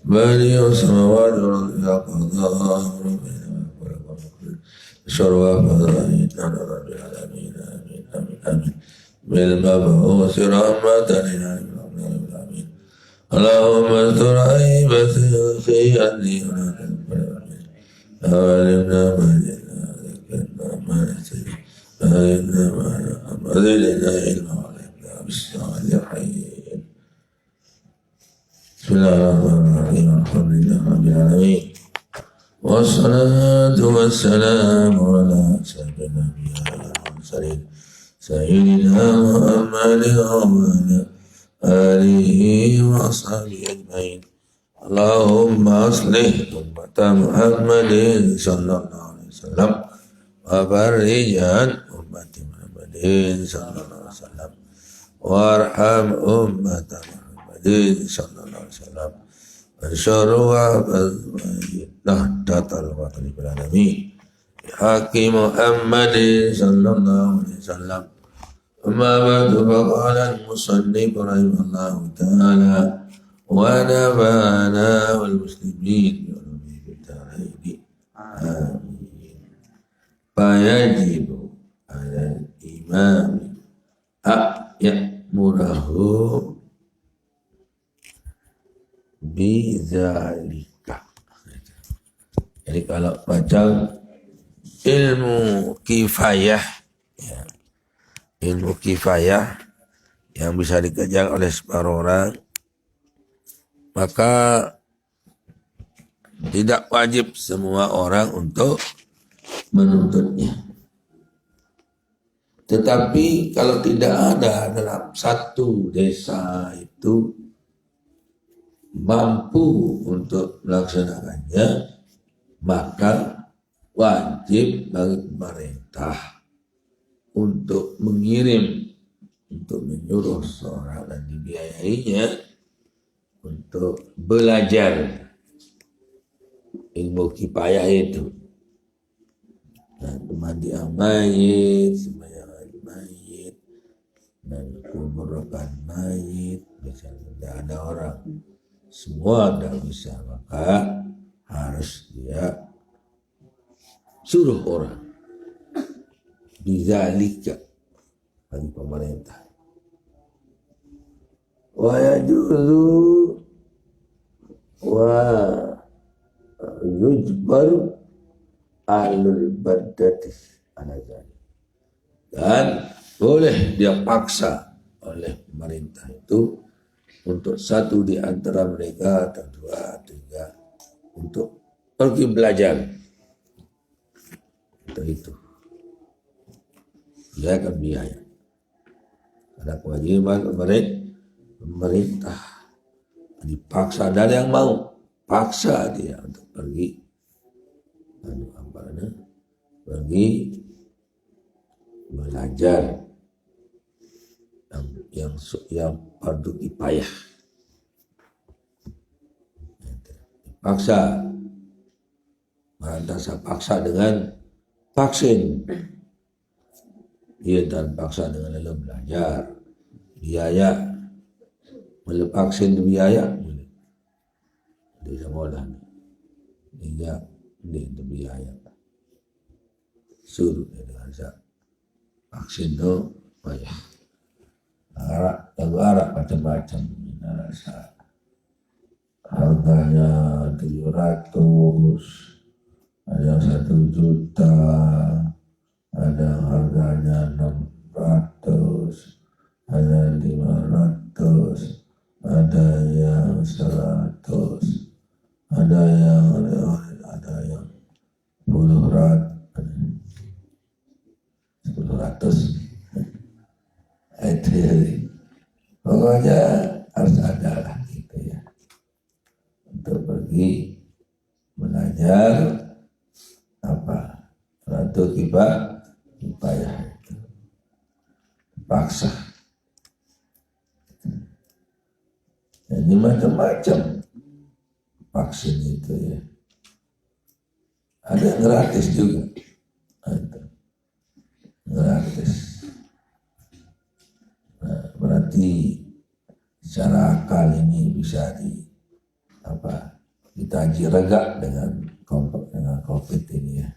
بديع السماوات والأرض إذا قضى أمرا بينما خلق شروا فضائل على رب العالمين آمين آمين آمين بالمبعوث رحمة للعالمين آمين اللهم استر عيبة في أهلي علمنا ما جئنا ذكرنا ما نسينا فإنا ما نعم وزدنا علما وعلمنا بالصالحين بسم الله الرحمن الرحيم الحمد لله رب العالمين والصلاة والسلام على أشرف الأنبياء والمرسلين سيدنا محمد وعلى آله وأصحابه أجمعين اللهم أصلح أمة محمد صلى الله عليه وسلم وفرج عن أمة محمد صلى الله عليه وسلم وارحم أمة محمد صلى الله عليه وسلم وانشر نهضة الوطن بالعالمين بحق محمد صلى الله عليه وسلم أما بعد فقال المصنف رحمه الله تعالى ونفعنا والمسلمين بعلومه في الدارين آمين فيجب على الإمام أن يأمره bizalika. Jadi kalau baca ilmu kifayah, ya, ilmu kifayah yang bisa dikejar oleh separuh orang, maka tidak wajib semua orang untuk menuntutnya. Tetapi kalau tidak ada dalam satu desa itu mampu untuk melaksanakannya, maka wajib bagi pemerintah untuk mengirim, untuk menyuruh seorang dan dibiayainya untuk belajar ilmu kifayah itu. Nah, pemandian mayit, sembahyang mayit, dan kuburkan mayit, misalnya tidak ada orang, semua tidak bisa, maka harus dia suruh orang bizalika bagi pemerintah. Wa yajuzu wa yujbaru ahlul baddatis ala zalik, dan boleh dia paksa oleh pemerintah itu untuk satu di antara mereka atau dua, tiga untuk pergi belajar. Itu dia akan biaya. Karena kewajiban pemerintah dipaksa, dan yang mau paksa dia untuk pergi pergi belajar yang fardu kifayah. Paksa, merantasa paksa dengan vaksin, dan paksa dengan dalam belajar, biaya, boleh vaksin biaya, boleh. Di sekolah, tidak itu biaya. Suruh dengan vaksin itu banyak. Arak macam-macam, harganya 700, ada yang 1 juta, ada yang harganya 600, ada 500, ada yang 100, ada yang 10 ratus. Itu ya, pokoknya harus ada lah gitu ya, untuk pergi belajar apa ratu kifayah itu paksa. Jadi macam-macam vaksin itu ya, ada yang gratis juga, gratis. Berarti secara akal ini bisa kita haji rega dengan COVID ini ya.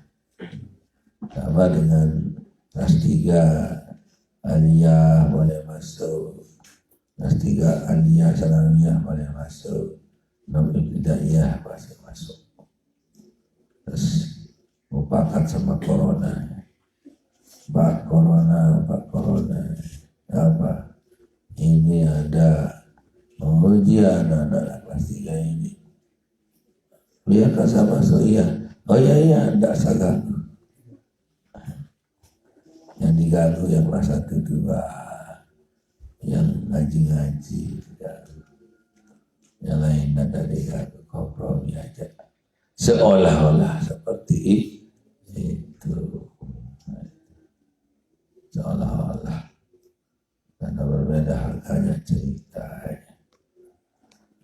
Sama dengan kelas 3 aliyah boleh masuk, kelas 3 aliyah sanawiyah boleh masuk, 6 ibtidaiyah pasti masuk. Terus mufakat sama corona. Pak corona apa? Ini ada ujian anak kelas 3 ini. Biarkan sama masuk iya. Oh iya, tidak salah. Yang diganggu yang kelas 1 2, yang ngaji yang lain ada diganggu, kompromi aja. Seolah-olah seperti itu. Seolah-olah. Karena berbeda harganya cerita.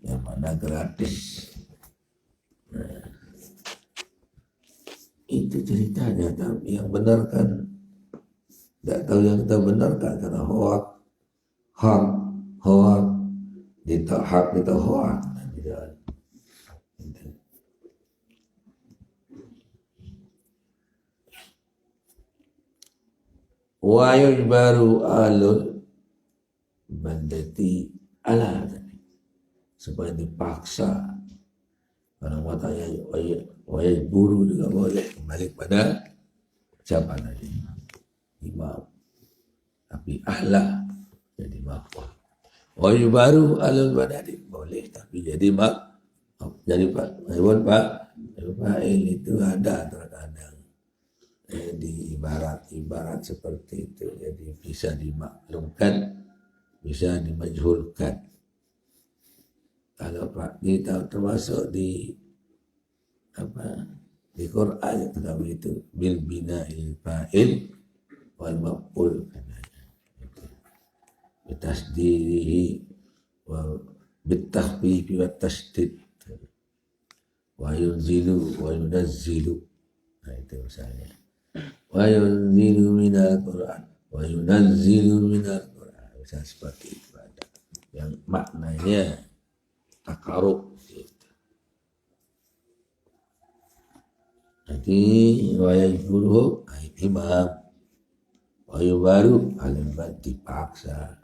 Yang mana gratis. Nah, itu ceritanya, tapi yang benar kan tidak tahu yang kita benarkan karena hoak hak kita hoak. Wa yujbaru alul bandati ala, supaya dipaksa. Orang matanya wayai buru juga boleh kembali pada siapa tadi? Imam. Tapi ala jadi maf'ul. Wayai baru alul badadi boleh, tapi jadi jadi Pak fa'il itu ada terkadang di ibarat seperti itu. Jadi bisa dimaklumkan, bisa dimajhulkan. Kalau Pak kita termasuk di Quran itu bil bina'il fa'il wal maf'ul bitasdirihi wa bitakhfifi wa tashdid wa yunzilu wa yunazzilu. Nah itu misalnya wa yunzilu minal Qur'an wa yunazzilu minal Qur'an, bisa seperti itu ada yang maknanya takarub gitu. Nanti wayai guru imam wayu baru alimbat dipaksa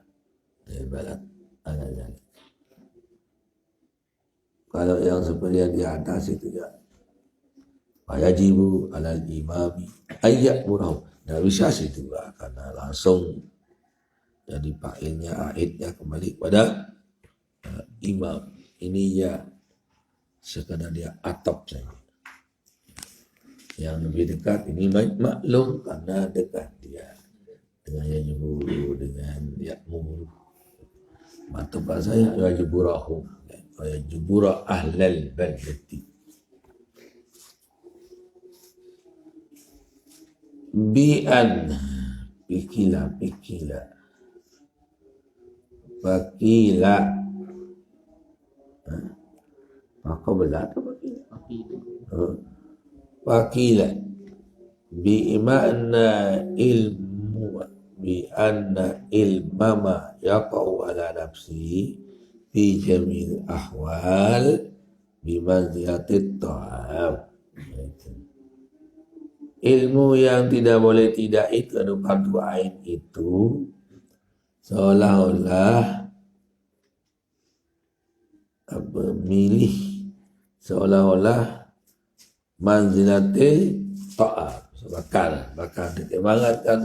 ibarat anak. Kalau yang seperti yang di atas itu ya wajibu alal imami ayyak murah. Nah bisa situ karena langsung jadi fa'ilnya aidnya kembali pada imam. Ini ya sekadar dia atap saja. Yang lebih dekat ini maklum karena dekat dia dengan yajiburu, dengan ya'muru. Mantap bahasanya yajiburahum, yajibura ahlal baldati. Bi'an pikila bakila maka belat apa pakila bi ma'na ilmu bi anna ilmama yaqau ala nafsi fi jamil ahwal bi manzilatit ta'am. Ilmu yang tidak boleh tidak itu anu fardu ain itu seolah-olah milih, seolah-olah manzilatil ta'am, bakal ditembangan kan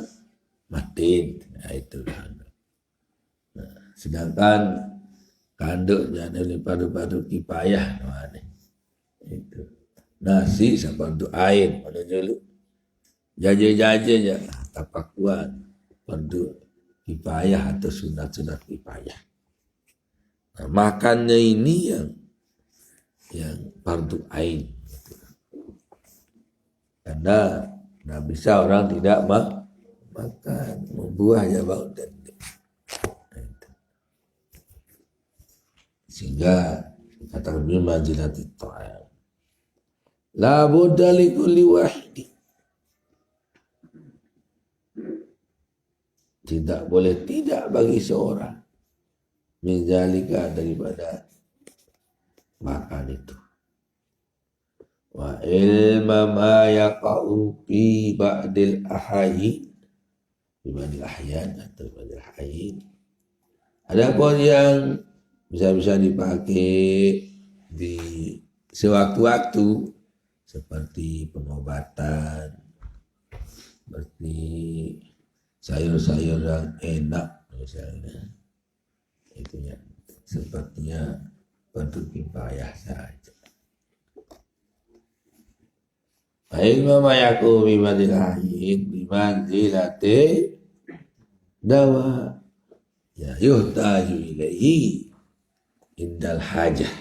matin. Nah itu sedangkan kanduknya dari padu-padu kipayah itu nasi sama untuk air pada dulu jaja tapakuan padu kipayah atau sunat kipayah. Nah, makannya ini yang fardu ain. Karena tidak bisa orang tidak makan, membuahnya bau dan sehingga katakan bimanzilati ta'am. La budda li kulli wahidi. Tidak boleh tidak bagi seorang min zalika daripada makan itu. wa ilma ma yaqa'u fi ba'dil ahyi fi ba'dil ahyan atau ba'dil ahyin. Adapun yang bisa dipakai di sewaktu-waktu seperti pengobatan, seperti sayur-sayur yang enak misalnya, itu ya sepertinya penting payah saja. Ilmu mayaku bimadilahin bimanzilati dawa ya yuhtaju ilaihi indal hajah,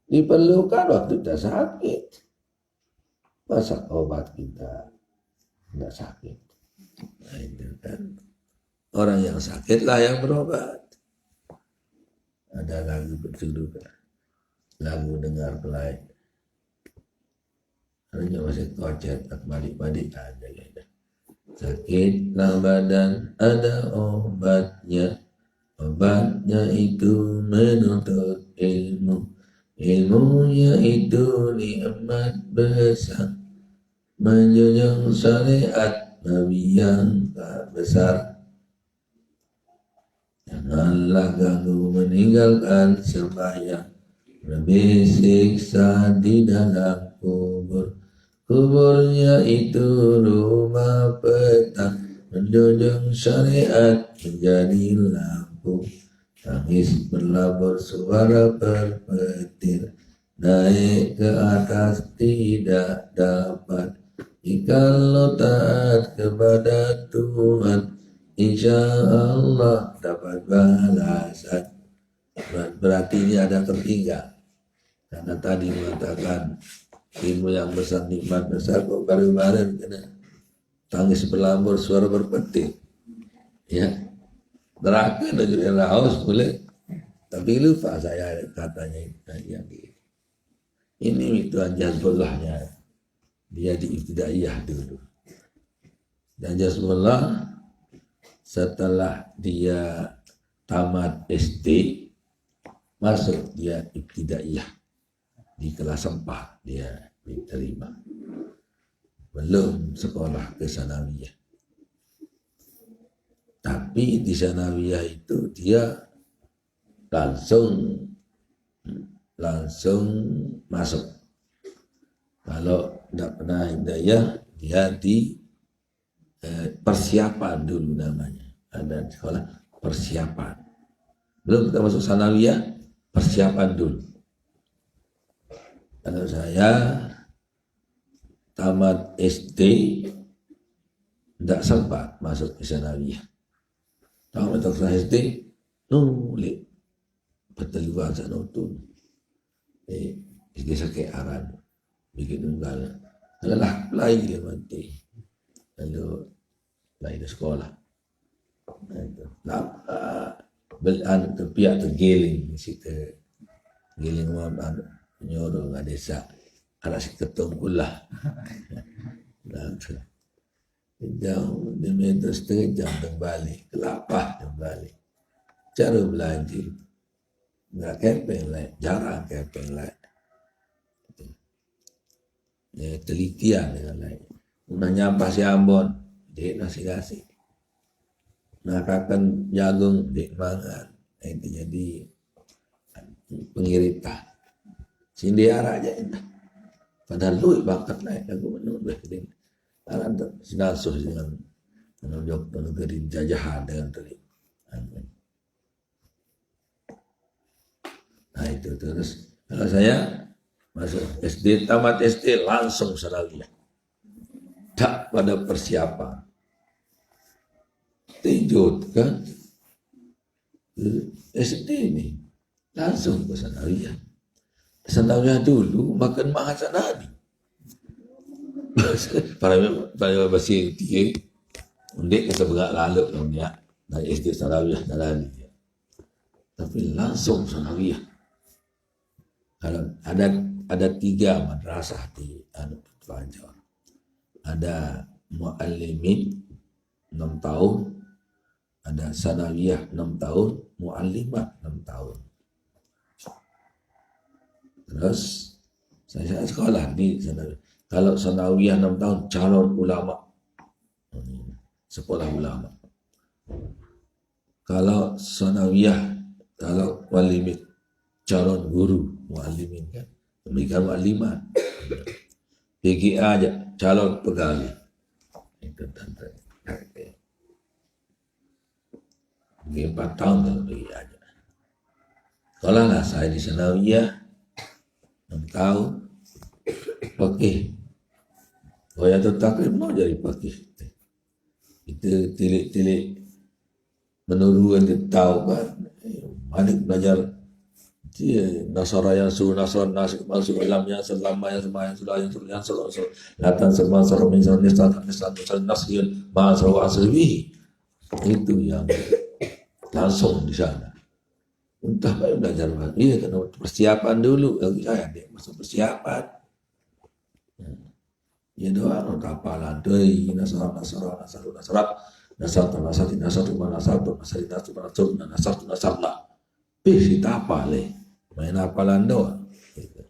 diperlukan waktu kita sakit. Masa obat kita nggak sakit? Nah, itu kan orang yang sakit lah yang berobat. Ada lagu berjudul lagu dengar pelai, hanya masih kocet balik ada gitu. Sakitlah badan ada obatnya, obatnya itu menuntut ilmu, ilmunya itu nikmat besar, menjunjung syariat Nabi yang tak besar. Janganlah kamu meninggalkan sembahyang, lebih siksa di dalam kubur. Kuburnya itu rumah petang, menjunjung syariat menjadi lampu. Tangis berlabur suara berpetir, naik ke atas tidak dapat. Jikalau taat kepada Tuhan, insya Allah dapat balasan. Berarti ini ada tertinggal. Karena tadi mengatakan ilmu yang besar, nikmat besar, kok baru-baru kena tangis berlambur, suara berpetir. Ya, neraka dan juga haus boleh. Tapi lupa saya katanya yang ini itu Jazbullahnya. Dia di ibtidaiyah dulu. Dan Jazbullah setelah dia tamat SD, masuk dia ibtidaiyah di kelas 4 dia diterima, belum sekolah ke sanawiyah. Tapi di sanawiyah itu dia langsung masuk. Kalau tidak pernah hidayah, dia di persiapan dulu namanya. Ada sekolah persiapan. Belum kita masuk sanawiyah, persiapan dulu. Kalau saya tamat SD, tidak sempat masuk ke sanawiyah. Tamat SD, nulis perteluan sanotun. SD sakit aran, bikin tunggal. Adalah pelai dia mati. Lalu pelai di sekolah. Belan terpiak tergiling situ, giling mana nyuruh nggak desa, anak si ketung pula. Jauh di meter setengah jam kembali, kelapah kembali. Cara belanja, nggak kepeng lah, jarang kepeng lah. Ya, telitian dengan lain. Udah nyampah si Ambon, dia nasi. Nakakan jagung, dia mangan. Itu jadi pengirita. Sindiara aja itu. Padahal lu bakat naik aku menurut dia. Karena sinasuh dengan menunjuk negeri jajahan dengan tadi. Nah itu terus. Kalau saya masuk SD, tamat SD langsung sanawiyah. Tak pada persiapan. Tinjut kan SD ini langsung ke sanawiyah. Sanawiyah dulu makan bahasa Nabi. Para basi tiga undik kita bergerak lalu dia dari SD sanawiyah dalam dia. Tapi langsung sanawiyah. Kalau ada 3 madrasah di Banjar. Ada muallimin 6 tahun, ada sanawiyah 6 tahun, muallimat 6 tahun. Terus Saya sekolah di sana. Kalau sanawiyah 6 tahun calon ulama, sekolah ulama. Kalau sanawiyah, kalau walimit calon guru, muallimin kan, memberikan muallimat. PGA aja calon pegawai. Itu tante. 4 tahun kalau PGA aja. Sekolah lah saya di sanawiyah 6 tahun. Pakih. Wayatul takrib mau jadi pakih. Itu tilik-tilik menurun dia tahu kan. Manik belajar dia nasara yang suruh nasara nasik masuk alamnya selama yang semua yang sudah yang selalu datang semua sarah misalnya nasiyun ma'asra asrihi. Itu yang langsung di sana. Entah apa yang belajar iya kena persiapan dulu bagi saya dia masa persiapan. Ya doa hafalan deui nasara kita hafal main hafalan doa gitu.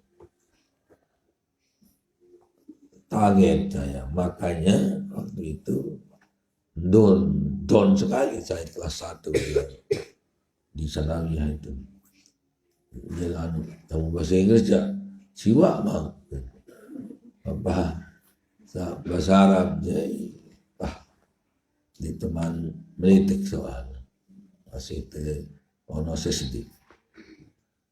Target saya makanya waktu itu don sekali saya kelas 1 di sanawiyah itu jalan tahu bahasa Inggris ya siwa bang apa bahasa Arab jadi di teman melitik soal masih ono sedikit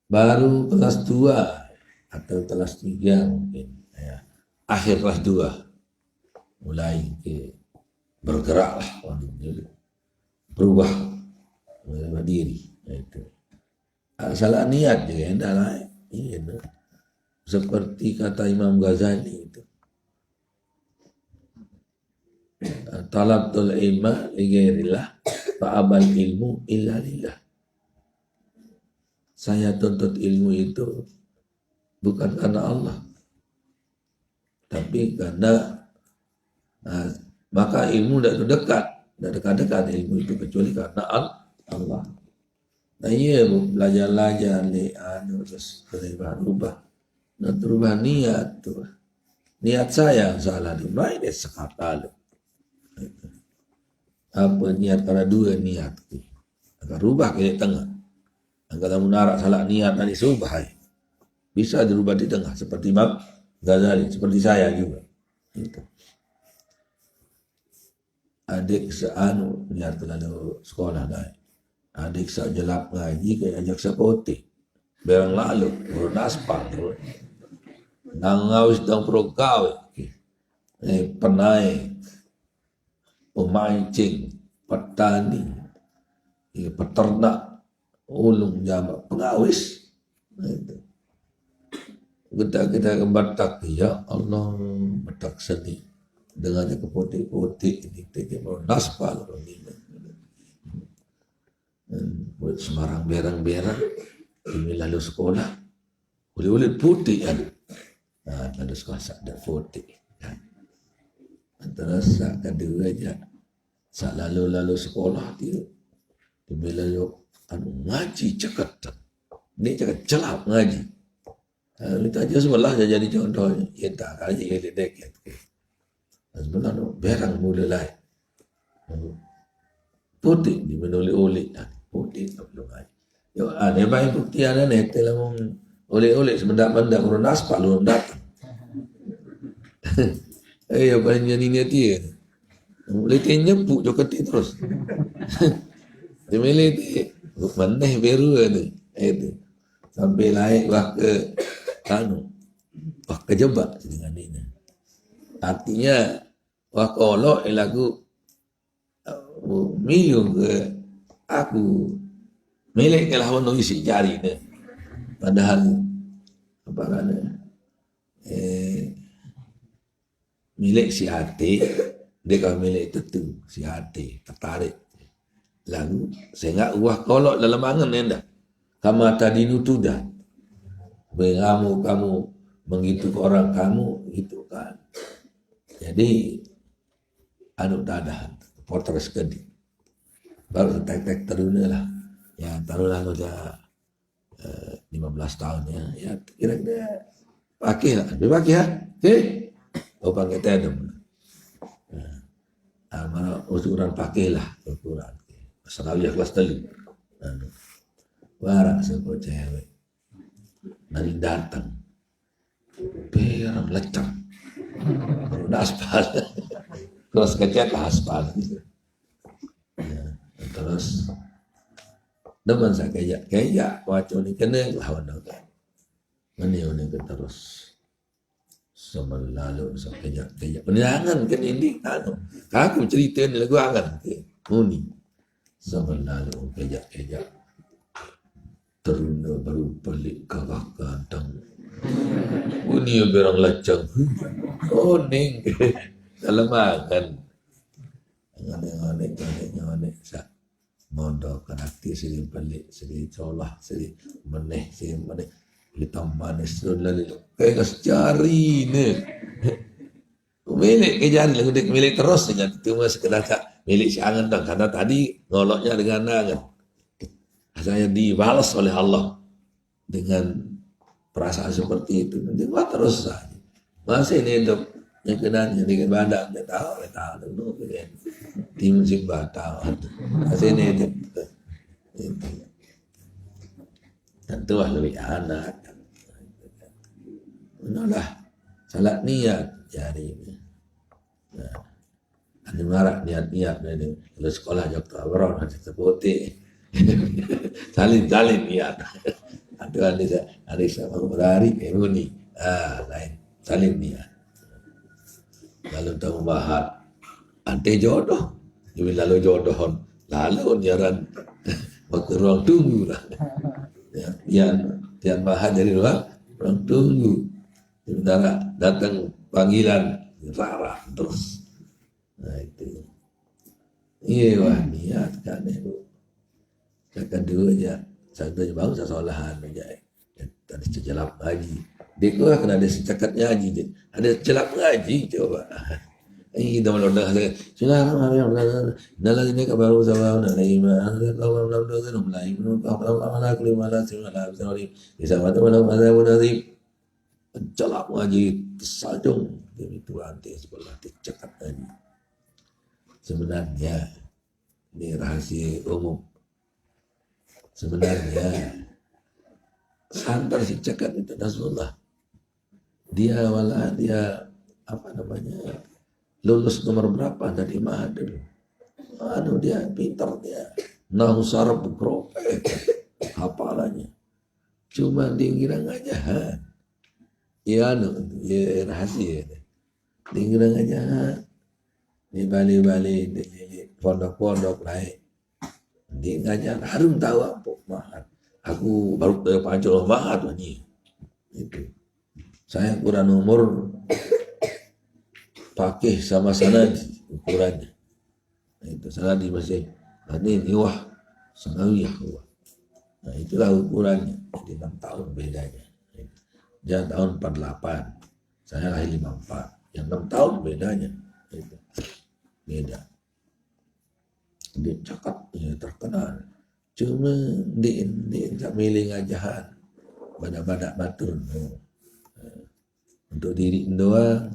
baru kelas 2 atau kelas 3 mungkin ya. Akhir kelas 2 mulai bergerak lah berubah mulai diri itu salah niat juga enggak lah iya seperti kata Imam Ghazali itu talabtul ilma li ghairillah fa abal ilmu illa lillah. Saya tuntut ilmu itu bukan karena Allah tapi karena maka ilmu tidak dekat ilmu itu kecuali karena Allah. Nah iya belajar terus berubah niat tuh. Niat saya yang salah di mana sekali. Apa niat karena 2 niat agar rubah ke tengah. Agar munarak salah niat dari subah bisa dirubah di tengah seperti Imam Ghazali seperti saya juga. Itu. Adik seanu niat lalu sekolah naik. Adik jelap ngaji kayak ajak sepotik. Berang lalu turun aspal turun. Nangawis dang progawe. Penai pemancing, petani, peternak, ulung jamak, pengawis. Kita ke Batak, ya Allah, Batak seni. Dengannya ke putih-putih, ini naspal. Buat Semarang berang-berang, ini lalu sekolah, ulit-ulit putih kan. Nah, lalu sekolah ada putih. Terus kedua aja saat lalu sekolah dia lalu ngaji ceket ini ceket celap ngaji itu aja sebelah jadi contohnya kita ngaji deket sebelah berang mulai putih di menuli putih belum ngaji yo aneh baik bukti ada nih telah oleh sebentar-bentar kurang aspal belum datang. Ya paling ini dia. Mulai nyebuk joket terus. Dia milih maneh beru itu. Sampai naik ke kejebak dengan ini. Artinya kolok lagu milu ke aku milik ke lawan isi jari ni. Padahal apa kan milik si hati, dia kalau milik itu si hati tertarik. Lalu saya nggak kolok dalam angan anda. Kamu tadi nutudah, kamu menghitung orang kamu gitu kan. Jadi dadah porter sekedi. Baru tek teruna lah. Ya taruhlah udah 15 tahun ya kira-kira pakai lah, pakai ha, okay, orang kata ada, mana ukuran pakai lah, ukuran, selalu ya kelas telu, warak sebuah cewek, nanti datang, perang lecang, udah aspal, kelas kecil lah aspal, terus demen saya kayak wacau ni kena lawan dah. Mana yang terus selalu kayak penyangan kan ini anu. Aku cerita ni lagu angan ke. Muni selalu kayak teruna baru balik kakak kantang. Muni berang lacang. Oh ning dalam makan. Angan sa mondok kan akti sini balik sini colah sini meneh sini meneh hitam manis lalu kayak cari ni milik ke jari lagu dek milik terus dengan cuma sekedar kak milik si angan dah karena tadi ngoloknya dengan angan saya dibalas oleh Allah dengan perasaan seperti itu nanti buat terus saja masih ini hidup yang kenanya dengan badan dia tahu dulu kan tim simbah tahu masih ini hidup tentu lebih anak lah salat niat jari ini ada marah niat ini kalau sekolah jauh abron ada terputih salin niat ada sama berhari ini lain salin niat lalu tahu bahas ante jodoh jadi lalu jodoh lalu nyaran waktu ruang tunggu lah yang bahas dari ruang tunggu sementara datang panggilan rara terus nah itu iya wah niat kan itu yang kedua aja satu baru sesolahan aja tadi sejelap ngaji dia kok kena ada secakat ngaji ada celap ngaji coba ini dah malu dah Bismillahirrahmanirrahim dalam ini kabaru sama nalai ma Allah dah mulai menurut Allah kelima lah semalam bisa mata mana nazim celap ngaji tersadung demi Tuhan di sebelah dicekat ngaji sebenarnya ini rahasia umum sebenarnya santar si cekat itu Nasrullah dia apa namanya lulus nomor berapa dari Mahathir dia pintar dia nahu sarap grope hafalannya cuma dia aja ya rahasia dia aja di balik di pondok-pondok lain dia ngajar harum tahu apa Mahat aku baru dari Pancol Mahat ini itu saya kurang umur pakai sama sanadi ukurannya itu sanadi masih ini wah sanawiyah nah itulah ukurannya jadi 6 tahun bedanya dia tahun 48 saya lahir 54 yang 6 tahun bedanya itu beda dia cakap ya, terkenal cuma dia tak milih ngajahan badak-badak batur untuk diri doang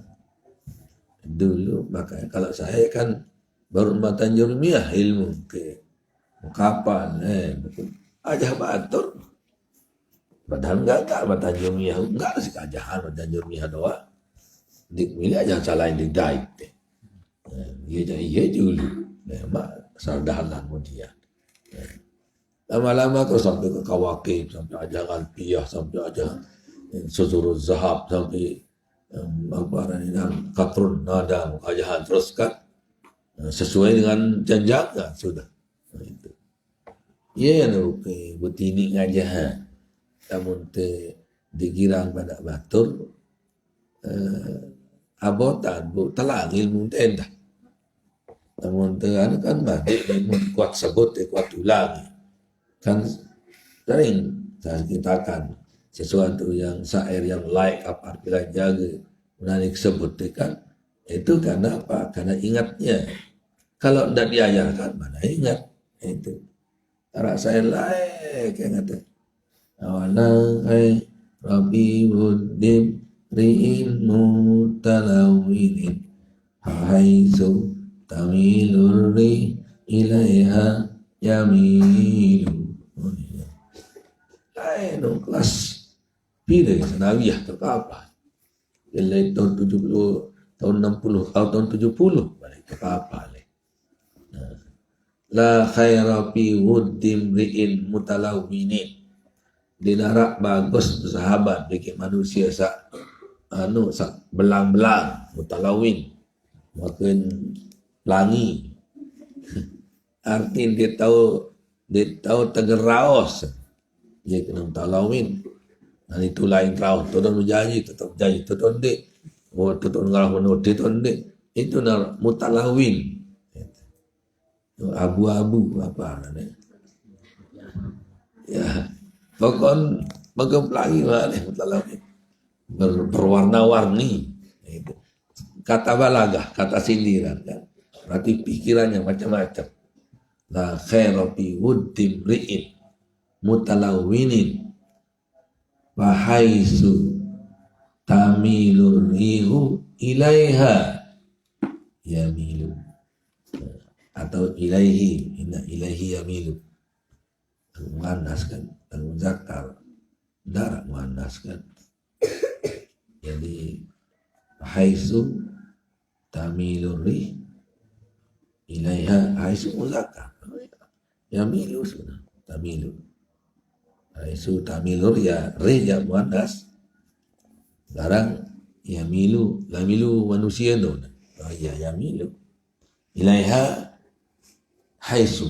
dulu makanya kalau saya kan baru Tanjung Miah ilmu ke kapan aja batur padahal enggak Tanjung Miah enggak sih ajahan Tanjung Miah doang dikmili aja salah yang didaik iya dulu memang sardahan kemudian lama-lama kau sampai ke Kawakib sampai aja Alpiyah sampai aja Susurul Zahab sampai Katrun nada mukajahan terus kan sesuai dengan janjangnya sudah itu iya oke butini ngajahan namun digirang pada batur abotan bu telang ilmu tendah namun anu kan badik ilmu kuat sebut kuat ulang kan sering saya ceritakan sesuatu yang syair yang laik apa bila jaga menarik sebut kan itu karena apa? Karena ingatnya kalau tidak diajarkan mana ingat itu cara saya laik yang kata awalang Rabbi Budim no kelas pilih sanawiyah atau apa. Dari tahun 70, tahun 60 atau tahun 70 balik ke apa le. La khaira fi wuddim ri'in mutalawwinin. Dinarak bagus bersahabat bagi manusia sak belang-belang mutalawin makin pelangi. Arti dia tahu tegeraos dia kena mutalawin. Dan itu lain raus, tuan berjanji tetap janji, tuan dek, tuan ngalah menurut tuan dek, itu nak mutalawin, abu-abu apa namanya, ya, pokok pelangi mana mutalawin, berwarna-warni, kata balagah, kata sindiran kan, berarti pikirannya macam-macam. La khaira fi wuddim ri'in mutalawwinin Wahaisu tamilur rihu ilaiha yamilu atau ilaihi yamilu muannas kan muzakkar darak muannas kan jadi wahaisu tamilur rih ilaiha haisu muzakkar yamilu sudah tamilu Isu tamilur ya re ya muannas. Sekarang yamilu manusia tu. Oh ya yamilu. Ilaiha haisu.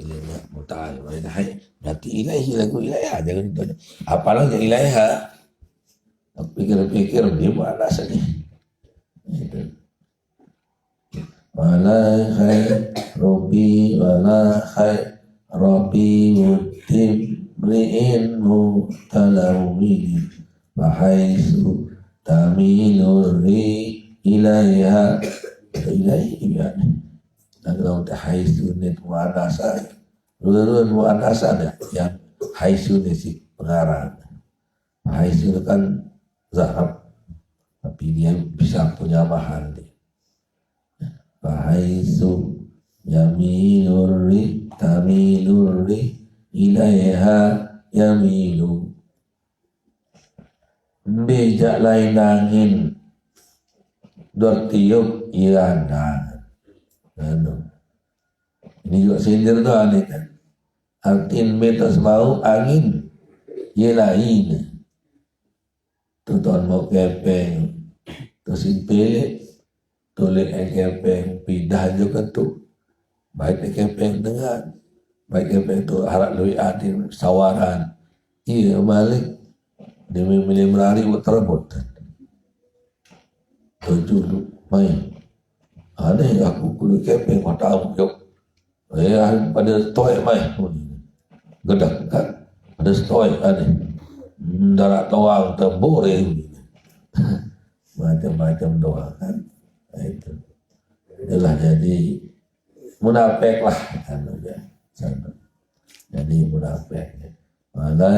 Ilaiha mutal. Berarti ilaihi lagu ilaiha jangan itu. Apalagi ilaiha. Pikir-pikir dia muannas ni. Itu. Wala khair Rabbi wala khair Rabbi Timri'in mutalawwin Bahaisu tamiluri ilaiha ilaihi kalau haisu ni mu'anasan dulu mu'anasan ya yang haisu ni si pengarang haisu kan zahab tapi dia bisa punya mahal dia bahaisu yamiluri tamiluri ilaiha yamilu bijak lain angin tiup irana ini juga sindir tu aneh kan artin betas mau angin yelain tu tuan mau kepeng tu simpele tulis kepeng pindah juga tu baik kepeng dengan baik kepeng tu harap lebih adil sawaran iya balik demi milih merari buat terbut tujuh main aneh aku kulit kepeng mata amuk pada stoy main gedak kan pada stoy aneh darat tawang tembur macam-macam doa kan itu itulah jadi munafik lah kan jadi munafik wala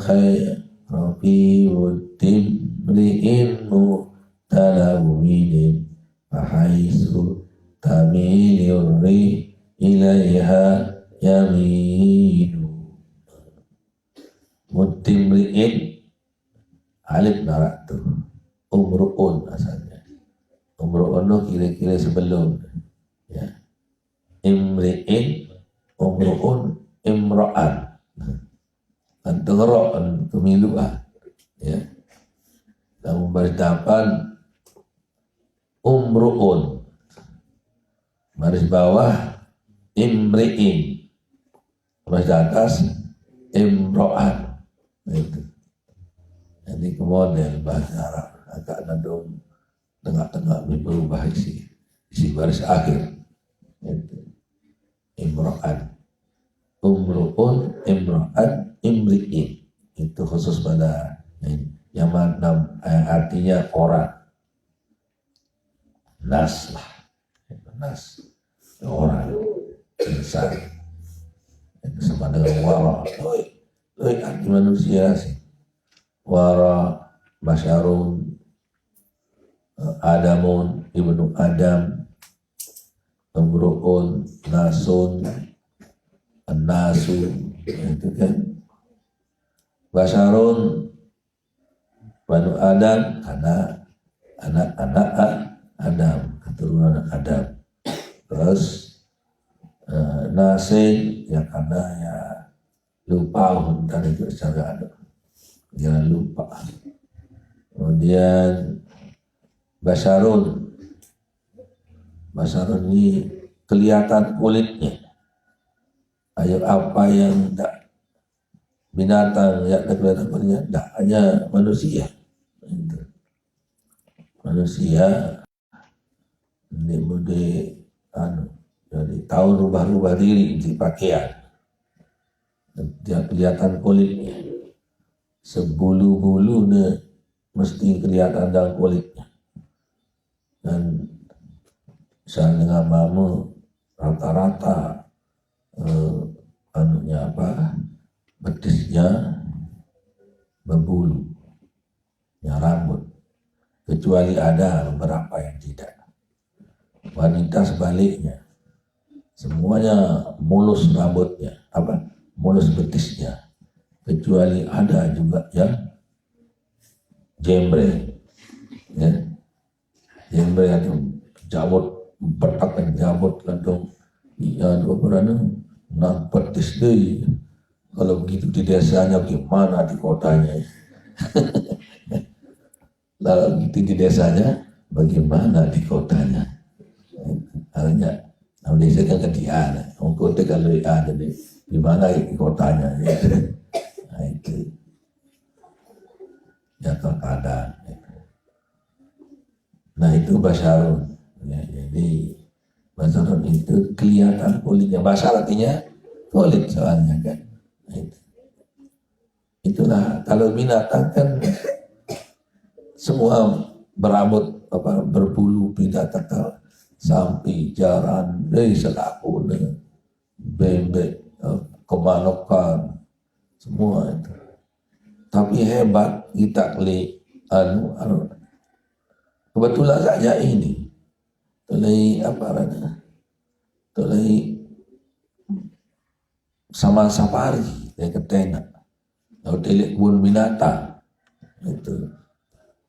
khair Rabbi wuddim ri'in mutalawwin Fahaisu tamiluri ilaiha yaminu Muddim ri'in alif narak tu umru'un asalnya umru'un tu kira-kira sebelum ya imri'in umru'un imra'an antara'an kemiluan ya namun beritapan umru'un baris bawah imri'in baris atas imra'an itu jadi kemudian bahasa Arab agak nandung tengah-tengah berubah isi baris akhir itu imra'an umru'un imra'an imri'in itu khusus pada yang artinya orang nas lah nas orang insan itu sama dengan wara arti manusia sih wara masyarun adamun ibnu adam umru'un nasun nasu itu kan. Basarun Banu Adam, anak-anak Adam, keturunan Adam. Terus Nasib ya karena ya lupa tentang itu secara jangan lupa. Kemudian Basarun ini kelihatan kulitnya. Ayo apa yang tidak binatang yang kelihatan kulitnya, tidak hanya manusia. Manusia ini jadi tahu rubah-rubah diri di pakaian. Dia kelihatan kulitnya. Sebulu-bulu mesti kelihatan dalam kulitnya. Dan misalnya dengan mamu rata-rata betisnya berbulu, ya rambut, kecuali ada beberapa yang tidak. Wanita sebaliknya, semuanya mulus rambutnya, mulus betisnya, kecuali ada juga yang jembre, ya, jembre atau jabut, berpakai jabut kantong, iya dua peranan, nah betis deh. Kalau begitu di desanya gimana di kotanya? Kalau begitu di desanya, bagaimana di kotanya? Artinya, nah desa kan ketian, orang kota kalau ada di mana di kotanya? Nah itu, ya terkadang. Nah itu basarun. Ya, jadi basarun itu kelihatan kulitnya. Basar artinya kulit soalnya kan. Itulah kalau binatang kan semua berambut berbulu binatang sampai jaran selaku bebek kemanokan semua itu. Tapi hebat kita kebetulan saja ini tulai sama safari kayak ketena. Kalau telik kebun binatang itu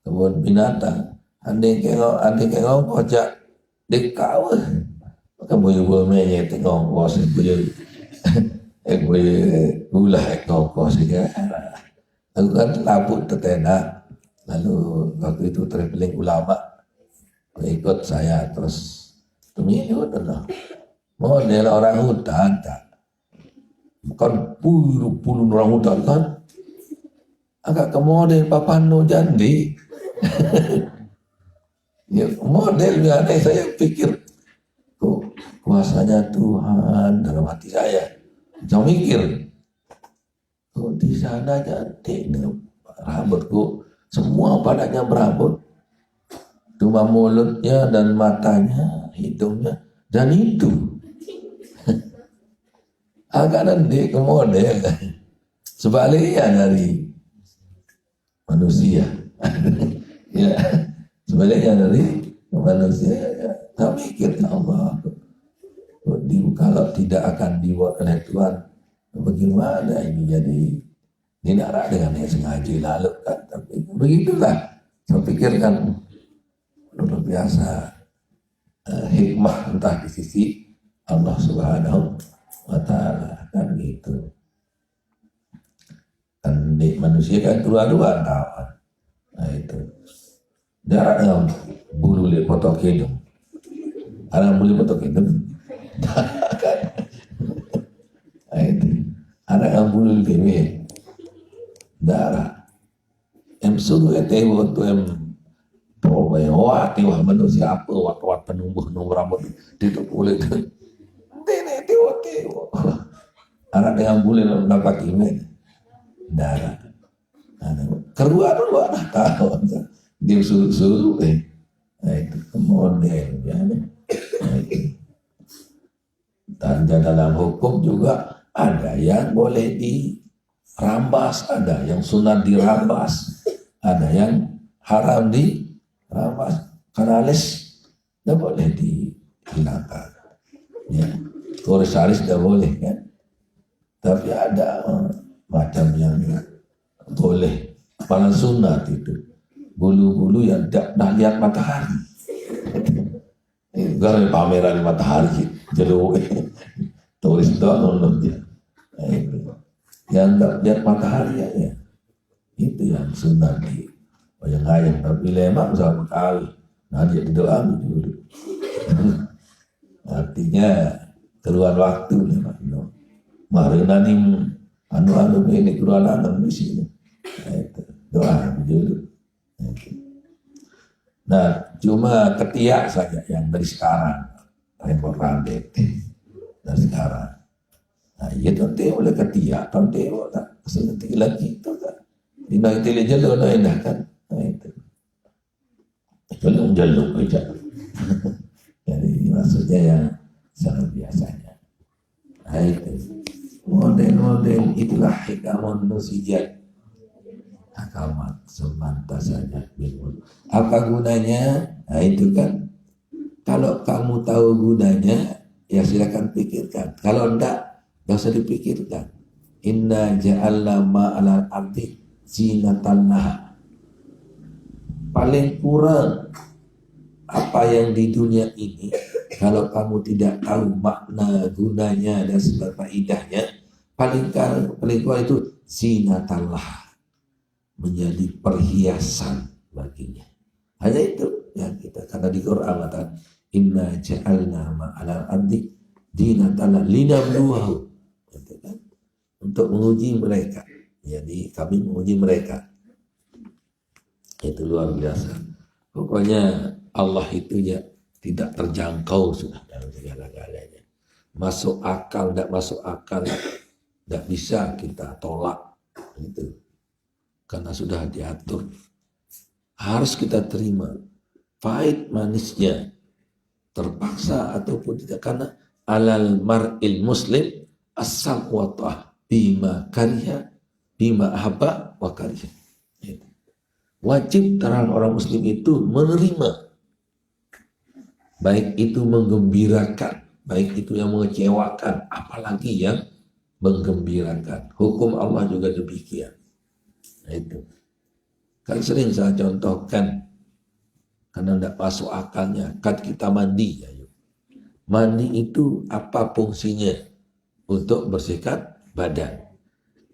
kebun binatang, andai kengong kocak dekau, maka boleh menye tengong kos boleh gula kos ya. Lalu kan labut tetena, lalu waktu itu traveling ulama ikut saya terus pemilu adalah model orang hutan tak. Bukan puluh orang hutan kan agak ke model Papano Jandi. Ya, modelnya aneh, saya pikir kuasanya Tuhan dalam hati saya. Saya mikir di sana cantik rambutku semua badannya berambut, cuma mulutnya dan matanya, hidungnya dan itu agak nanti ke model sebaliknya dari manusia. Ya, sebaliknya dari manusia. Tak mikir Allah, kalau tidak akan dibuat oleh Tuhan, bagaimana ini jadi dinarak dengan yang sengaja lalu kan? Tapi begitulah. Saya pikirkan luar biasa hikmah entah di sisi Allah Subhanahu wa Ta'ala kan gitu. Dan di manusia kan dua-dua kawan. Nah itu darah dengan bulu le potok hidung. Ada bulu potok hidung. Nah itu ada yang bulu le darah. Em suruh etewo tu em wah tiwa manusia apa wat penumbuh rambut itu kulit. Tene tiwa. Ada yang bulu dapat ini darah. Keluar tahu dia suruh nah itu model ya. Dan dalam hukum juga ada yang boleh dirambas, ada yang sunat dirambas, ada yang haram dirambas karena alis tidak boleh dihilangkan ya. Koris alis tidak boleh kan. Tapi ada macam yang boleh, malah sunat itu. Bulu-bulu yang tidak nak lihat matahari. Gara pameran matahari, jeruk, tulis doang dia. Yang tidak lihat matahari ya. Itu yang sunat di wayang-wayang. Tapi lemak sama kali. Nah dia doa dulu. Artinya keluar waktu lemak. Mari nanti anu ini keluar anak di sini. Doa dulu. Nah, cuma ketiak saja yang dari sekarang. Repot rambet dari sekarang. Nah, iya tonte oleh ketiak, tonte tak seperti lagi itu kan. Di intelijen lo enak kan. Nah, itu. Jalung aja. Jadi maksudnya yang sangat biasanya. Nah, itu. Model-model itulah hikamun nusijat. Akamat semantasanya bingung. Apa gunanya? Nah itu kan. Kalau kamu tahu gunanya, ya silakan pikirkan. Kalau enggak usah dipikirkan. Inna ja'alna ma'alal ardi zinatan laha. Paling kurang apa yang di dunia ini, kalau kamu tidak tahu makna gunanya dan sebab faedahnya, paling kurang itu zinatan laha. Menjadi perhiasan baginya. Hanya itu yang kita, karena di Quran kata inna ja'alna ma'alal ardi zinatan linabluwahu, kan? Untuk menguji mereka. Jadi kami menguji mereka. Itu luar biasa. Pokoknya Allah itu ya tidak terjangkau sudah dalam segala-galanya. Masuk akal, tidak masuk akal, tidak bisa kita tolak. Itu. Karena sudah diatur. Harus kita terima. Pahit manisnya. Terpaksa ataupun tidak. Karena alal mar'il muslim asam wa ta'ah bima kariha bima ahabba wa kariha. Wajib terhadap orang muslim itu menerima. Baik itu menggembirakan. Baik itu yang mengecewakan. Apalagi yang menggembirakan. Hukum Allah juga demikian. Nah itu kan sering saya contohkan karena tidak masuk akalnya. Kan kita mandi ya, mandi itu apa fungsinya? Untuk bersihkan badan.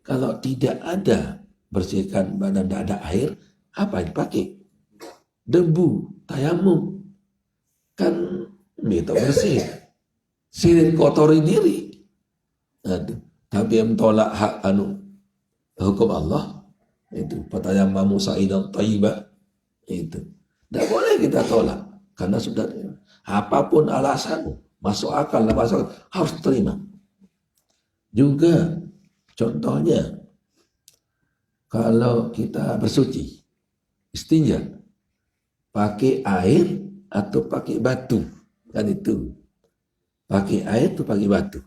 Kalau tidak ada bersihkan badan, tidak ada air, apa yang dipakai? Debu, tayamum, kan itu bersih. Sirin kotori diri. Aduh, tapi yang tolak hak hukum Allah. Itu fatayammamu sa'idan thayyiban, itu tidak boleh kita tolak karena sudah apapun alasanmu, masuk akal tidak masuk akal, harus terima. Juga contohnya kalau kita bersuci istinja pakai air atau pakai batu, kan itu pakai air atau pakai batu.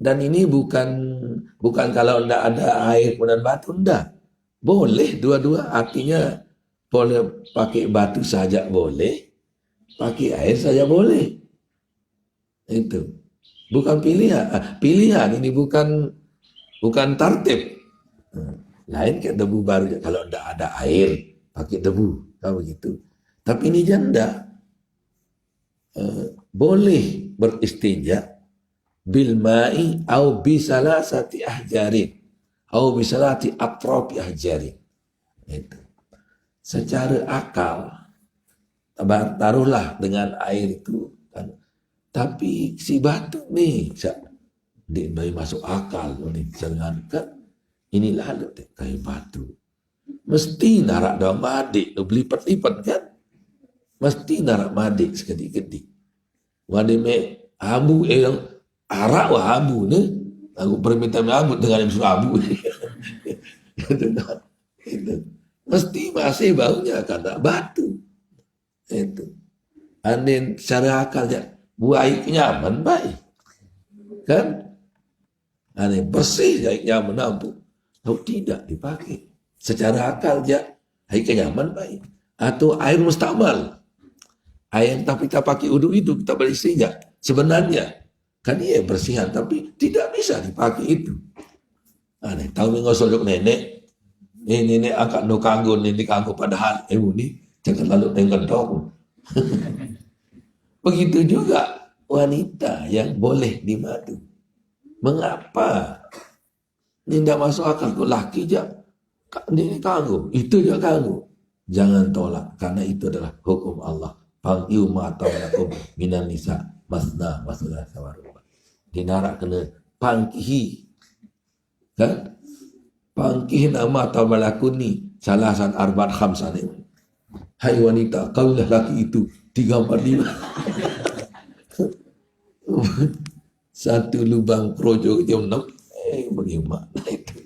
Dan ini bukan kalau tidak ada air kemudian batu, enggak. Boleh dua-dua, artinya boleh pakai batu saja boleh, pakai air saja boleh. Itu bukan pilihan. Pilihan ini bukan tartib. Lain kayak debu baru, kalau tidak ada air pakai debu, kalau begitu. Tapi ini janda boleh beristinja bil ma'i au bisalasati ahjarin. Au bisalati atropi ahjari. Itu. Secara akal, taruhlah dengan air itu kan. Tapi si batu nih, dia masuk akal, jangankan ini lalu kayak batu. Mesti narak dalam madik, berlipat-lipat kan? Mesti narak madik sekedik-kedik. Wadime abu yang arak wah abu nih. Aku permintaan abu dengan yang suruh abu. Itu. Mesti masih baunya karena batu. Itu. Andin secara akalnya buai nyaman baik. Kan? Andin bersih baik nyaman abu. Lalu tidak dipakai. Secara akal aja air nyaman baik. Atau air mustamal. Air yang kita pakai uduk itu kita beristinja. Sebenarnya Kan dia bersihan, tapi tidak bisa dipakai itu. Aneh, tahu ngosol nenek. Nenek angkat no kanggo, nenek kanggo padahal ni jangan lalu tengok dong. Begitu juga wanita yang boleh dimadu. Mengapa? Ini tidak masuk akal. Kok laki aja ini kanggo, itu juga kanggo. Jangan tolak, karena itu adalah hukum Allah. Pangkiu mata walakum minan nisa masna masna sawaruba. Dinarak kena pangkihi. Kan? Pangkihi nama atau malakuni salasan arbaat khamsan ini. Hai wanita, kaulah laki itu 345. Satu lubang projo jam 6. Bagaimana itu?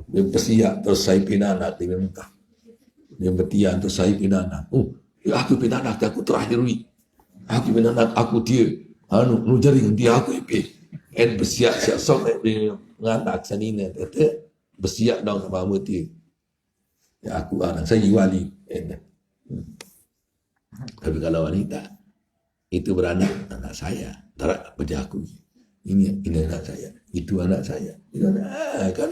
Dia bersiap terus saya pinanak di Mekah. Dia bertian terus saya pinanak. Aku pinanak aku terakhir wi. Aku pinanak aku dia. Nu jaring dia aku EP. Bersiap siap sok nganak sanina tete bersiap dong sama dia. Ya aku anak saya wali. Tapi kalau wanita itu beranak anak saya, tarak kerja aku. Ini anak saya, itu anak saya. Itu anak, kan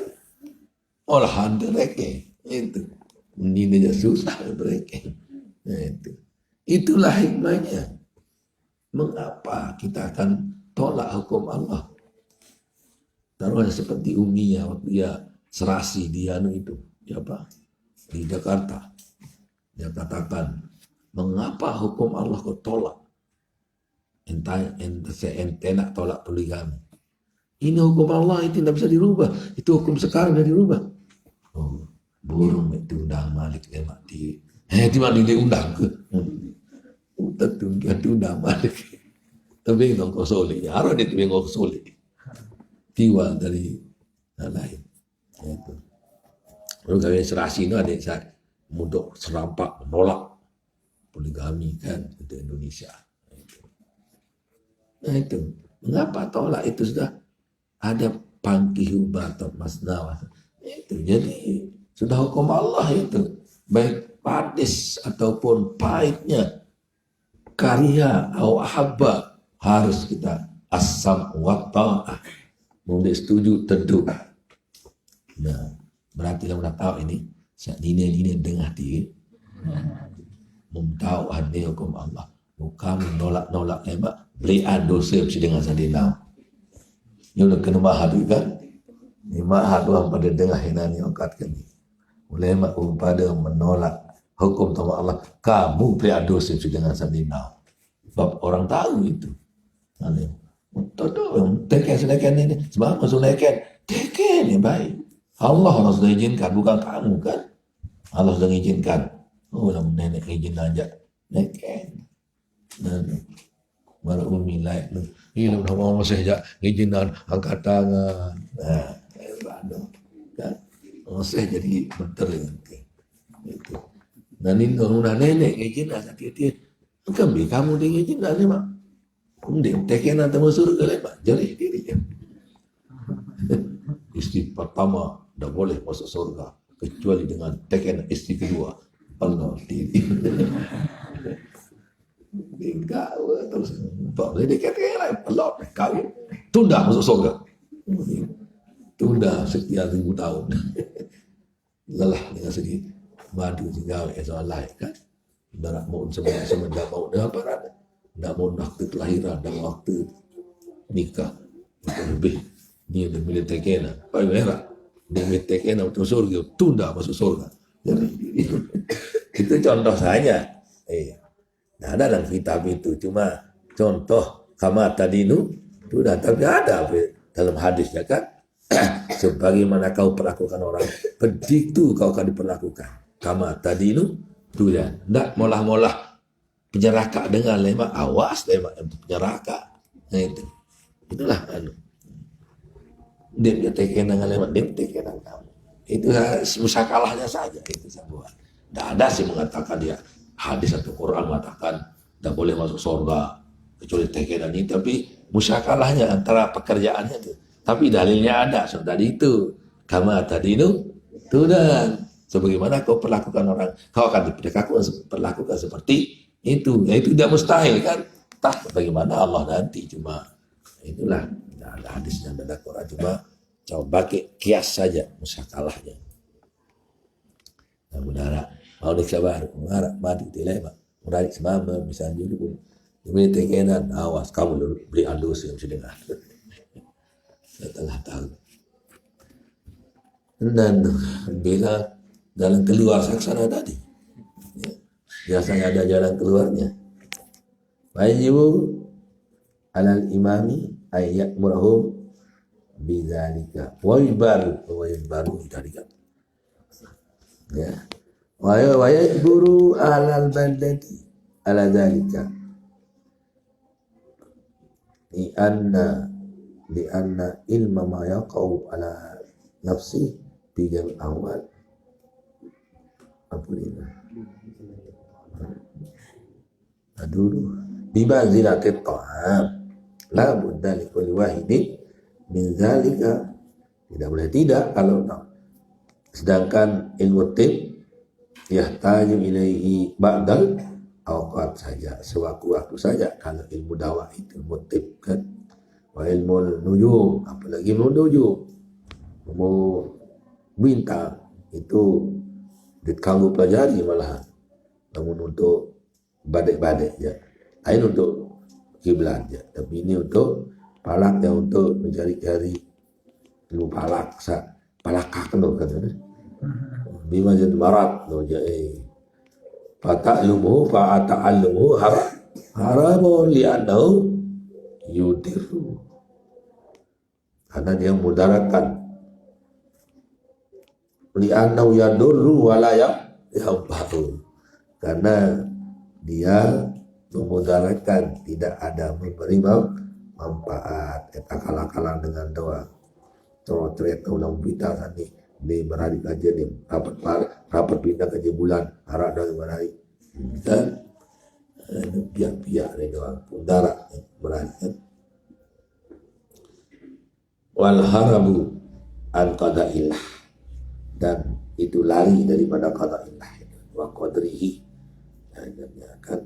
olahan mereka itu. Ini aja susah mereka. Itu. Itulah hikmahnya. Mengapa kita akan tolak hukum Allah? Taruhnya seperti Umiya waktu dia serasi di itu, apa? Di Jakarta. Dia katakan, mengapa hukum Allah kau tolak? Ente nak tolak poligami. Ini hukum Allah, itu tidak bisa dirubah. Itu hukum sekarang tidak dirubah. Oh, burung itu undang Malik lemak di. Di mana dia undang ke? Tentu dia undang Malik. Tapi nggak kau soleh. Harus dia tapi nggak soleh. Tiwa dari lain. Itu. Lalu kami serasi itu ada saya mudah serampak menolak poligami kan untuk Indonesia. Nah itu, mengapa tolak itu sudah ada pangkihu batat masna. Itu jadi sudah hukum Allah itu, baik padis ataupun pahitnya karya atau ahabba harus kita asam wa ta'ah. Mau setuju tentu. Nah, berarti kamu dah tahu ini saat ini dengar dia mau tahu ada hukum Allah. Bukan nolak lemak beli dosa mesti dengan sadinau. Ini udah kena mahal kan? Ini mahal doang pada dengar hinani angkatkan. Ulama pada menolak hukum sama Allah. Kamu beli dosa mesti dengan sadinau. Sebab orang tahu itu. Tuh, teken sedekan ini. Sebab masuk teken. Teken ya baik. Allah sudah izinkan, bukan kamu kan? Allah sudah izinkan. Oh, nenek izin aja. Teken. Dan malah umi lain ini udah mau saja izinan angkat tangan kan saya jadi bener itu dan ini udah nenek izin aja dia kami kamu dia izin aja mak kemudian tekan atau surga lepas jadi diri istri pertama tidak boleh masuk surga kecuali dengan tekan istri kedua Allah diri kau terus boleh dikatakan lain pelot kau tunda masuk surga tunda sekian ribu tahun lelah dengan sedih madu tinggal soal lain kan ibarat mau semenjak mau dengan apa tidak mau waktu kelahiran dan waktu nikah itu lebih ini udah milih tekena apa merah dia milih tekena untuk surga tunda masuk surga jadi itu contoh saja nah, ada dalam kitab itu cuma contoh kama tadinu sudah tapi ada dalam hadisnya kan sebagaimana kau perlakukan orang begitu kau akan diperlakukan kama tadinu sudah tidak molah-molah penjeraka dengan lemak awas lemak penjeraka nah itulah dia teken dengan lemak dia teken dengan kamu itu musakalahnya saja itu sebuah tidak ada sih mengatakan dia hadis atau Quran mengatakan tidak boleh masuk surga kecuali tekenan ini tapi musyakalahnya antara pekerjaannya itu tapi dalilnya ada tadi itu kama tadinu tudan sebagaimana kau perlakukan orang kau akan diperlakukan seperti itu ya itu tidak mustahil kan bagaimana Allah nanti cuma Itulah ada hadisnya ada Quran, cuma coba pakai kias saja musakalahnya. Nah, mudara mau dikabar, mengarah mati dilema, mudari semama misalnya dulu. Demi tengenan, awas kamu dulu beli andus yang sudah dengar. Setelah tahu. Dan bila jalan keluar saksana tadi, ya, biasanya ada jalan keluarnya. Wajibu alal imami ayat murahum bidzalika wa yubaru dzalika. Ya. Wa yajburu alal bandati ala dzalika. Li anna ilma ma yaqau ala nafsi bijal awal apa ini dulu bimanzilatit ta'am la budda li kulli wahidin min zalika, tidak boleh tidak kalau sedangkan ilmu tib yahtaju ilaihi ba'dal awqat saja, sewaktu-waktu saja. Kalau ilmu dakwah itu ilmu tib kan, wa ilmu nujum, apalagi ilmu nujum, ilmu bintang itu ditangguh pelajari malahan. Namun untuk badai-badai ya, lain untuk kiblat ya, tapi ini untuk palak yang untuk mencari-cari ilmu palak, palakak no kan, bima jadi marat no jadi fata'lumu fa'ata'allumu haramun li'annahu yudiru, karena dia mudaratkan, li'annahu yadurru walaya yambahu, karena dia memudaratkan, tidak ada memberi manfaat. Eta kalah-kalah dengan doa trotret ulang bita tadi di beradik aja nih rapat pindah ke bulan harap dari beradik dan biak-biak nih doang pundara beradik wal harabu an qada'illah, dan itu lari daripada qada'illah wa qadrihi, kan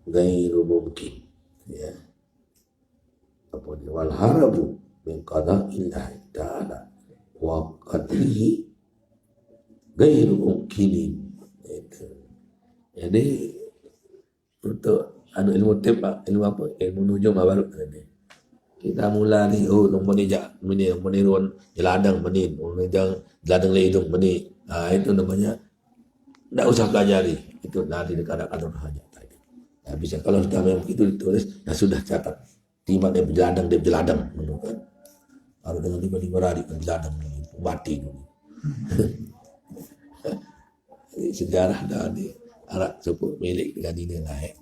gairu mungkin ya, apa dia wal harabu min qada'illah ta'ala wa qadrihi gairu mungkinin. Jadi untuk ilmu tib, ilmu apa, ilmu nujum baru ini kita mulai menirun jeladang menin jeladang ledung menin, itu namanya tidak usah pelajari, itu nanti kadang-kadang hanya tadi. Nah, bisa kalau sudah memang itu ditulis, ya sudah catat. Tiba dia berjeladang, kan? Kalau dengan tiba-tiba hari berjeladang, mati dulu. Sejarah dari anak sepupu milik dengan ini naik.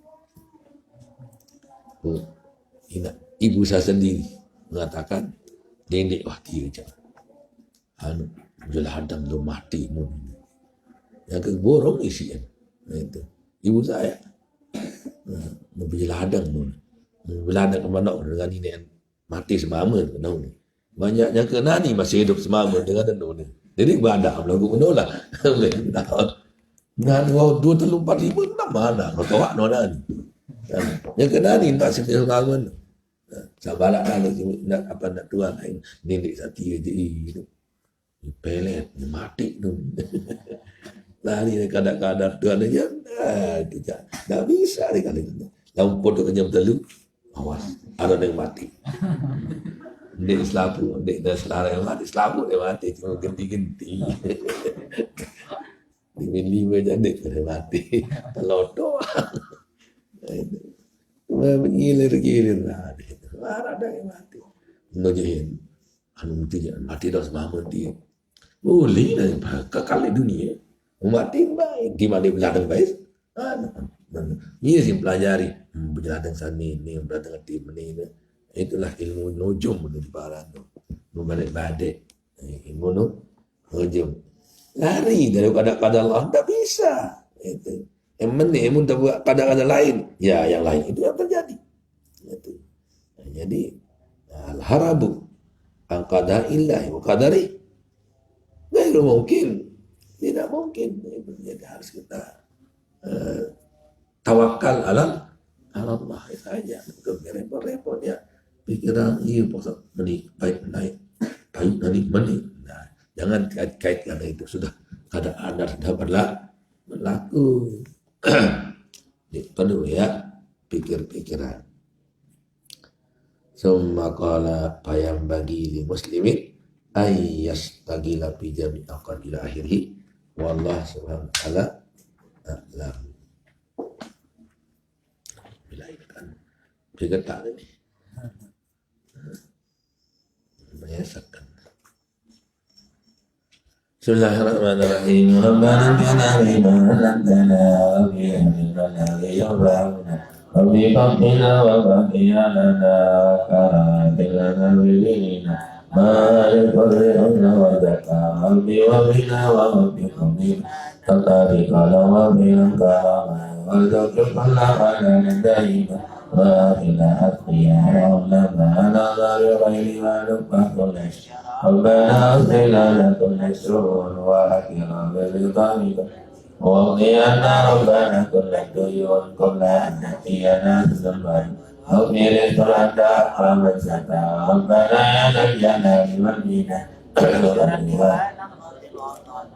Ibu saya sendiri mengatakan, dendek wah dia jangan. Berjeladang belum mati. Yang keborong isian. Itu ibu saya berjeladang berladang kemana dengan ini mati semama ni banyaknya kena ni masih hidup semama dengan ni, jadi badak lagu menolak dengan 2 3 4 5 6 mana kau tahu nona ni yang kena ni masih semama sabalak nak apa nak tuan lain nenek sati je hidup pelet mati tu lari kadang-kadang tuan aja tak bisa ni kali ni dalam foto kerja betul awas ada yang mati. Dia selapu, dia selara yang mati, selapu dia mati, cuma genti-genti. Lima jadi dia mati, telodo. Gilir-gilir lah, ada yang mati. Ngajain, mati dah semua dia. Boleh lah, kekal di dunia. Mati baik, di mana beladang baik. Ini sih pelajari berjalan sana ini berjalan tim ini, itulah ilmu nujum di barat tu, badai ilmu nujum lari daripada Allah tak bisa itu yang ilmu pada lain ya, yang lain itu yang terjadi itu. Jadi al-harabu an qada'illah wa qadari gairu mungkin, tidak mungkin. Jadi harus kita tawakal ala Allah saja, bukan repot-repotnya pikiran iya pokok baik naik menik. Nah, jangan kait-kaitkan itu, sudah keadaan sudah berlaku. Penuh ya pikiran. Summa qala payam bagi li muslimin ayyas tagila fi jami' aqdil akhiri wallah subhanahu wa ta'ala a'lam. Bila kan bergetar ini menyesatkan. Bismillahirrahmanirrahim. Rabbana bina bina lantana bina yawrana Rabbi faqina wa faqina lana karatilana bilina ma'alifurina wa zaka Rabbi wa bina wa rabbi qamina tatari kala wa bina karama wa zakir kala ala daima wa ila atqiya wa ulama ala dhari ghairi wa lupa kulish Rabbana azlina kulli surun wa hakira bilidhamika وَقِيَنَا رَبَّنَا كُلَّ دُيُونَ كُلَّ أَنَّتِيَنَا تُزَمَّنْ أَغْنِرِ سُرَنْدَا خَمَسَةً رَبَّنَا يَا ذَا الْجَلَالِ وَالْمِنَّةِ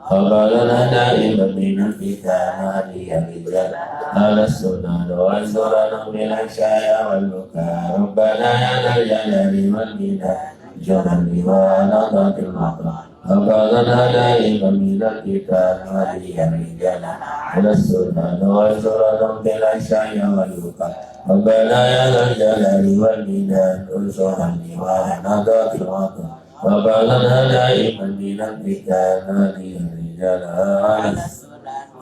وَقَالَنَا دَائِمًا مِنَ الْفِتَانِ هَدِيَ الرِّجَالِ أَهْلَ السُّنَنِ وَالزُّرَنَ بِالْعَشَاءِ وَالْبُكَاءِ رَبَّنَا يَا ذَا الْجَلَالِ وَالْمِنَّةِ جُرًا لِوَانَضَةِ الْمَطَرِ وقالنا دائما من الكتاب هذه الرجال على السنن والسرن بالعشاء والبكاء ربنا يا ذا الجلال والمنان انصرني ونضاك الوطن وقالنا دائما من الكتاب هذه الرجال على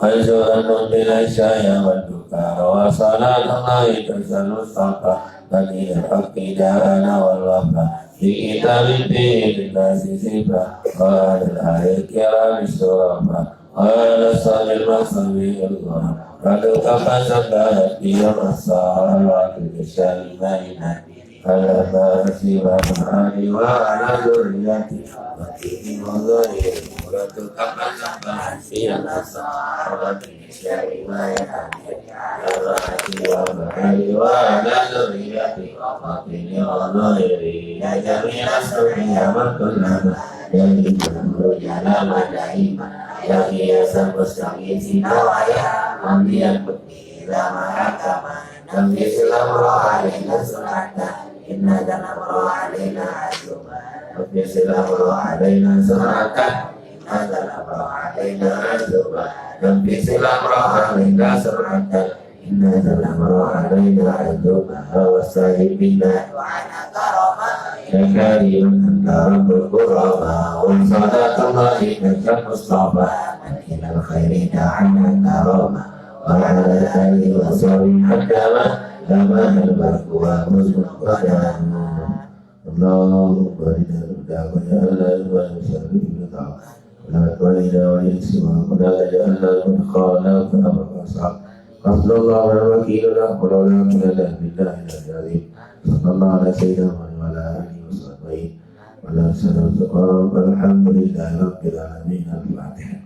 والسرن بالعشاء والبكاء وصلاة الله تسأل الصفا بني الحق دارنا والوفا في كتاب فيه للناس سيفا قال الآية الكرام الشرفاء قال الصالح المصري الغرام قد كفى سبحت في الرصاع الواقف الشالمين على ما سوى معاني وعلى ذريتي وكيل وظهير قد كفى سبحت في الرصاع الواقف الشالمين على ما سوى معاني وعلى ذريتي وكيل وظهير يا جميع السميع وكلنا يا للجمهور على مدائما يا قياس المستغيثين ويا أنبياء الكتب إذا ما حكم نبيس الأمر علينا سنة إن الأمر علينا عزوما نبيس الأمر علينا سنة إن الأمر علينا عزوما نبيس الأمر علينا سنة إن الأمر علينا عزوما والسائبين وعنا كرما يا كريم أنت رب الكرامة وصلاة الله لك المصطفى من إلى الخير دعنا كرامة وعلى آله وصحبه حكما كما البرق ومزق قدام اللهم إنا نبدأ وجعلنا المسلمين بالدعاء ولا تولنا ويسوع ولا تجعلنا المدخانا فأمر أصحاب حسبنا الله ونعم الوكيل لا حول ولا قوة إلا بالله العظيم صلى الله على سيدنا محمد وعلى آله وصحبه وعلى سلام والحمد لله رب العالمين. الفاتحة.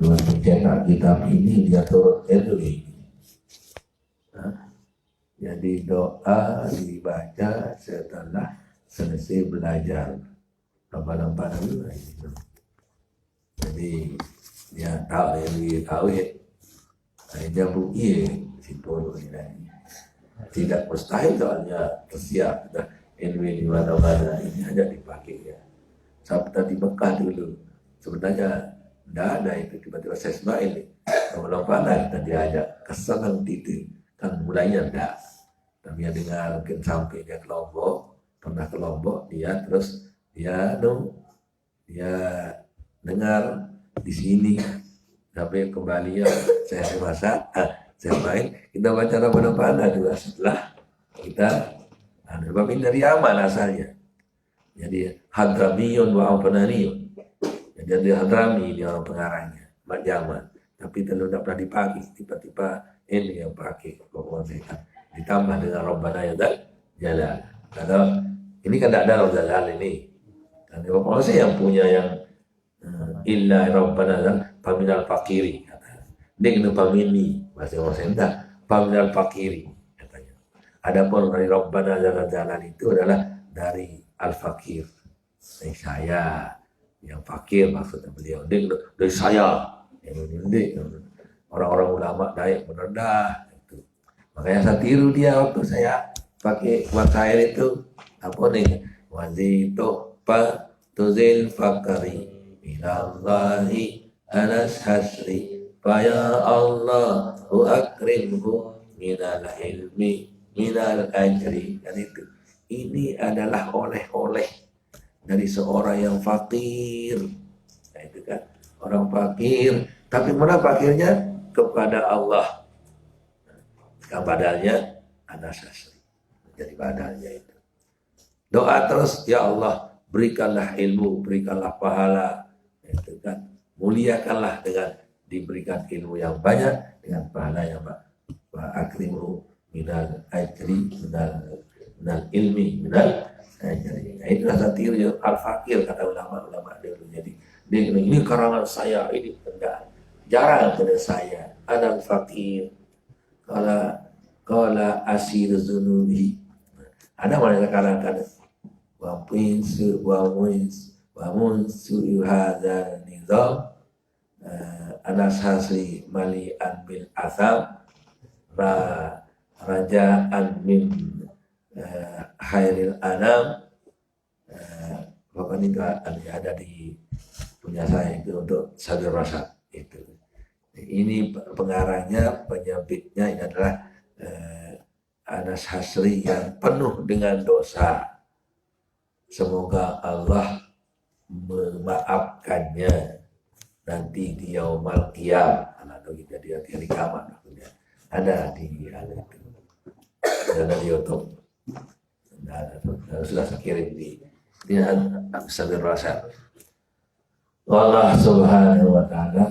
Tuhan mencetak kitab ini dia turunkan dulu ini. Jadi doa dibaca setelah selesai belajar apa-apa dulu. Jadi dia tahu yang dia tahu ya. Dia bukti simpul ini. Tidak mustahil soalnya tersiap dah ilmu di mana-mana ini aja dipakai ya. Sabda di Mekah dulu sebenarnya tidak ada itu, tiba-tiba saya Ismail nih kalau pandai kita diajak kesenang titik kan mulainya tidak, tapi dia dengar mungkin sampai dia ke Lombok, pernah ke Lombok dia terus dia dengar di sini sampai kembali ya saya masak saya main kita baca Ramadhan juga setelah kita bapak dari Yaman asalnya jadi Hadramiyun wa Alpananiyun. Jadi Hadrami dia orang pengarangnya, Mak Jaman. Tapi terlalu tidak pernah dipakai, tiba-tiba ini yang pakai pokoknya ditambah dengan Rabbana ya Jalal. Kalau ini kan tidak ada Jalal ini. Dan pokoknya yang punya yang illa Rabbana dan paminal fakiri. Dek nu pamini bahasa Indonesia paminal fakiri katanya. Adapun dari Rabbana jalan-jalan itu adalah dari al-fakir, dari saya yang fakir maksudnya beliau. Dek dari saya yang dek orang-orang ulama dayak merendah itu. Makanya saya tiru dia waktu saya pakai wakil itu apa nih wazito pa tuzil fakari ilallahi anas hasri faya Allahu akrimhu minal ilmi minal ajri. Dan itu ini adalah oleh-oleh dari seorang yang fakir. Nah, itu kan orang fakir, tapi mana fakirnya kepada Allah, kepadanya anas hasri, jadi badalnya itu doa terus, ya Allah berikanlah ilmu, berikanlah pahala, itu kan muliakanlah dengan diberikan ilmu yang banyak dengan pahala yang akrimu minal ajri minal ilmi minal ajri. Nah, itu rasa tiru al-fakir kata ulama-ulama dulu. Jadi ini karangan saya, ini enggak jarang pada saya anal fakir kala asir zunubi. Ada mereka katakan wa munsu hadza nizam anas hasri mali'an bil asam raja'an min khairil anam. Pokoknya itu ada di punya saya itu untuk Sabil Rasa itu. Ini pengarangnya, penyebitnya ini adalah Anas Hasri yang penuh dengan dosa. Semoga Allah memaafkannya nanti di Yaumul Qiyamah. Atau jadi hari kiamat ada di itu. Ada di YouTube. Sudah saya kirim di Sabil Rasa. Allah Subhanahu wa taala.